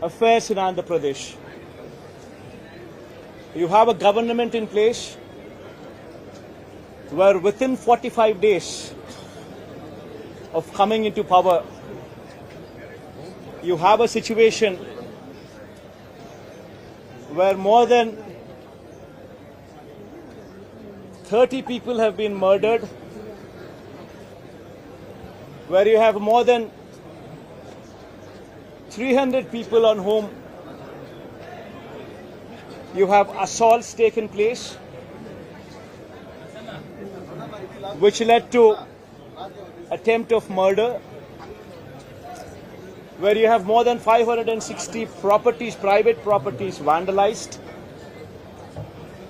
affairs in Andhra Pradesh. You have a government in place where within 45 days of coming into power, you have a situation where more than 30 people have been murdered, where you have more than 300 people on whom you have assaults taken place, which led to attempt of murder, where you have more than 560 properties, private properties vandalized,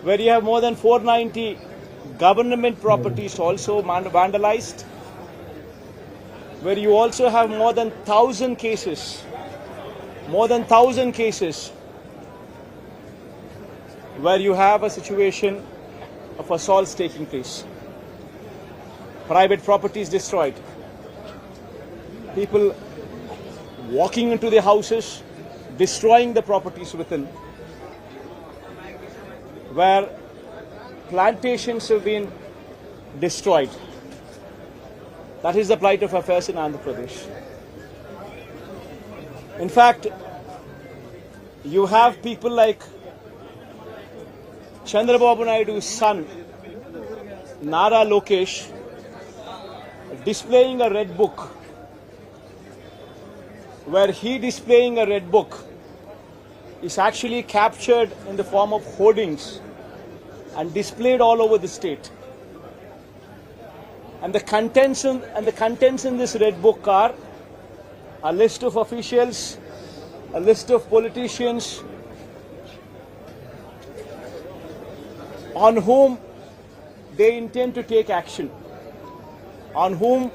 where you have more than 490 government properties also vandalized, where you also have more than 1,000 cases, where you have a situation of assaults taking place. Private properties destroyed. People walking into the houses, destroying the properties within. Where plantations have been destroyed. That is the plight of affairs in Andhra Pradesh. In fact, you have people like Chandrababu Naidu's son, Nara Lokesh, displaying a red book, where he displaying a red book is actually captured in the form of hoardings and displayed all over the state. And the contents in this red book are a list of officials, a list of politicians on whom they intend to take action, on whom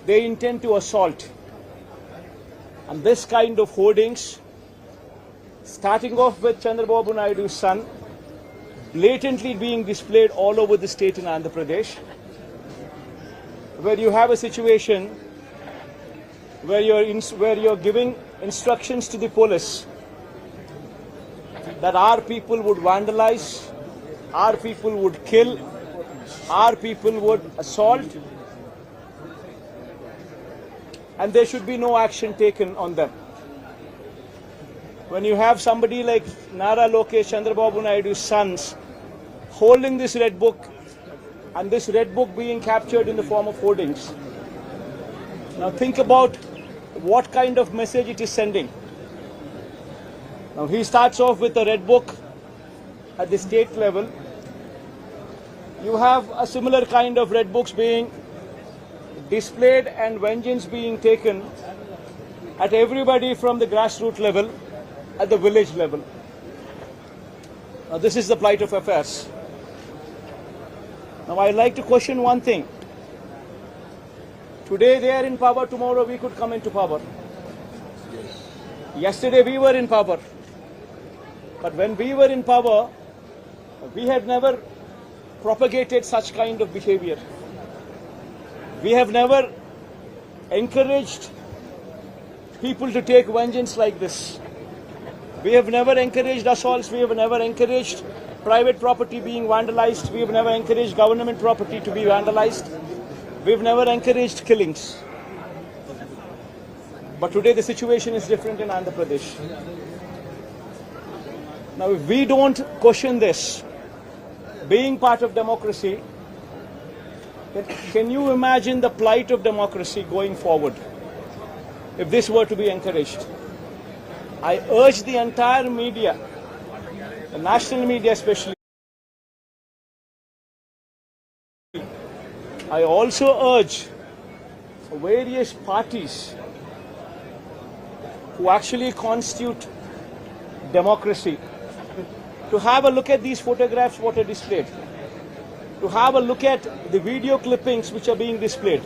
they intend to assault. And this kind of hoardings, starting off with Chandrababu Naidu's son, blatantly being displayed all over the state in Andhra Pradesh, where you have a situation where you're giving instructions to the police that our people would vandalize, our people would kill, our people would assault, and there should be no action taken on them. When you have somebody like Nara Lokesh, Chandrababu Naidu's sons, holding this red book, and this red book being captured in the form of hoardings. Now think about what kind of message it is sending. Now he starts off with a red book at the state level. You have a similar kind of red books being displayed and vengeance being taken at everybody from the grassroots level, at the village level. Now this is the plight of affairs. Now I'd like to question one thing. Today they are in power, tomorrow we could come into power. Yesterday we were in power. But when we were in power, we had never propagated such kind of behavior. We have never encouraged people to take vengeance like this. We have never encouraged assaults. We have never encouraged private property being vandalized. We have never encouraged government property to be vandalized. We have never encouraged killings. But today the situation is different in Andhra Pradesh. Now if we don't question this, being part of democracy, can you imagine the plight of democracy going forward if this were to be encouraged? I urge the entire media, the national media especially, I also urge various parties who actually constitute democracy to have a look at these photographs what are displayed, to have a look at the video clippings which are being displayed.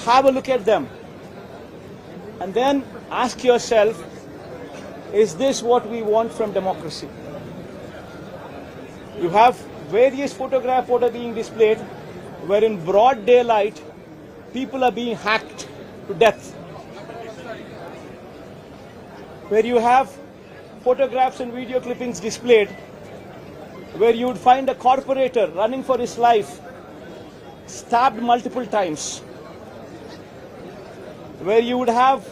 Have a look at them and then ask yourself, is this what we want from democracy? You have various photographs what are being displayed where in broad daylight people are being hacked to death. where you have photographs and video clippings displayed, where you would find a corporator running for his life, stabbed multiple times, where you would have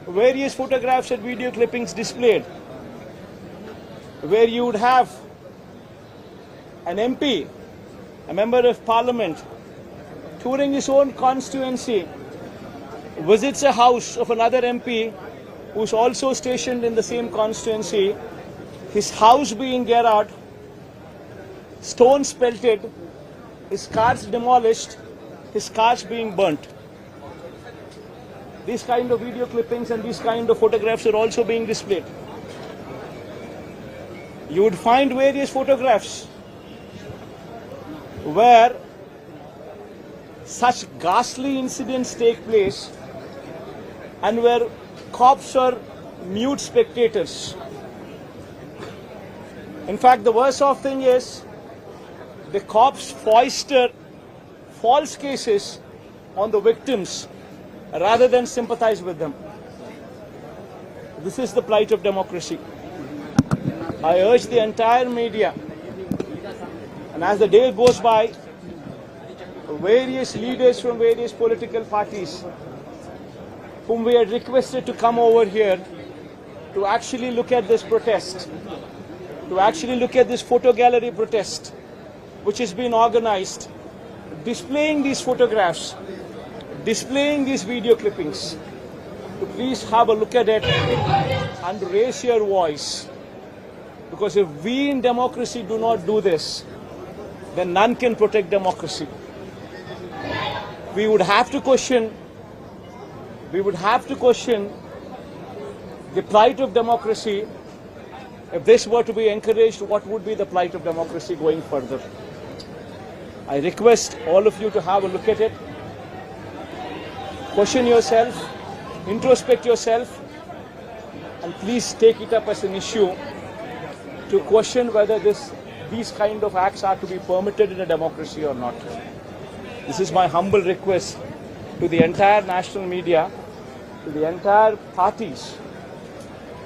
various photographs and video clippings displayed, where you would have an MP, a member of parliament, touring his own constituency, visits a house of another MP who's also stationed in the same constituency, his house being garroted, stones pelted, his cars demolished, his cars being burnt. These kind of video clippings and these kind of photographs are also being displayed. You would find various photographs where such ghastly incidents take place and where cops are mute spectators. In fact, the worst of thing is the cops foister false cases on the victims rather than sympathize with them. This is the plight of democracy. I urge the entire media, and as the day goes by, various leaders from various political parties whom we had requested to come over here to actually look at this protest, to actually look at this photo gallery protest which has been organized, displaying these photographs, displaying these video clippings, to please have a look at it and raise your voice. Because if we in democracy do not do this, then none can protect democracy. We would have to question the plight of democracy. If this were to be encouraged, what would be the plight of democracy going further? I request all of you to have a look at it, question yourself, introspect yourself, and please take it up as an issue to question whether these kind of acts are to be permitted in a democracy or not. This is my humble request to the entire national media, to the entire parties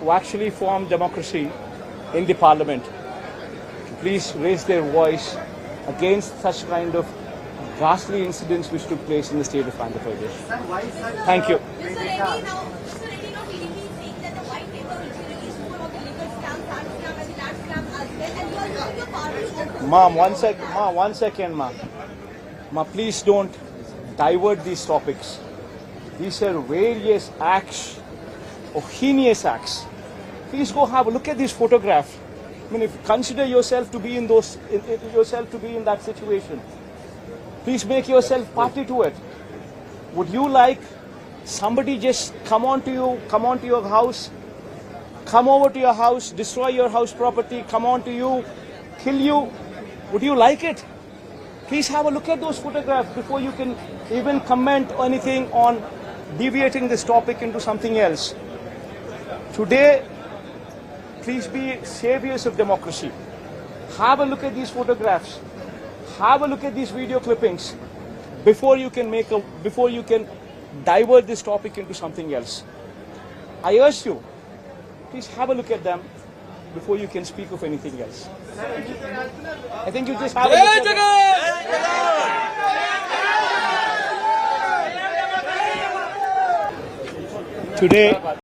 who actually form democracy in the parliament, to please raise their voice against such kind of ghastly incidents which took place in the state of Andhra Pradesh. Thank you. Ma'am, one second, ma'am. Ma, please don't divert these topics. These are various acts, or heinous acts. Please go have a look at this photograph. I mean, if you consider yourself to be in that situation, please make yourself party to it. Would you like somebody just come onto your house, come over to your house, destroy your house property, come onto you, kill you? Would you like it? Please have a look at those photographs before you can even comment or anything on deviating this topic into something else. Today, please be saviors of democracy. Have a look at these photographs. Have a look at these video clippings before you can divert this topic into something else. I urge you, please have a look at them before you can speak of anything else. I think you just have a look at it. Today,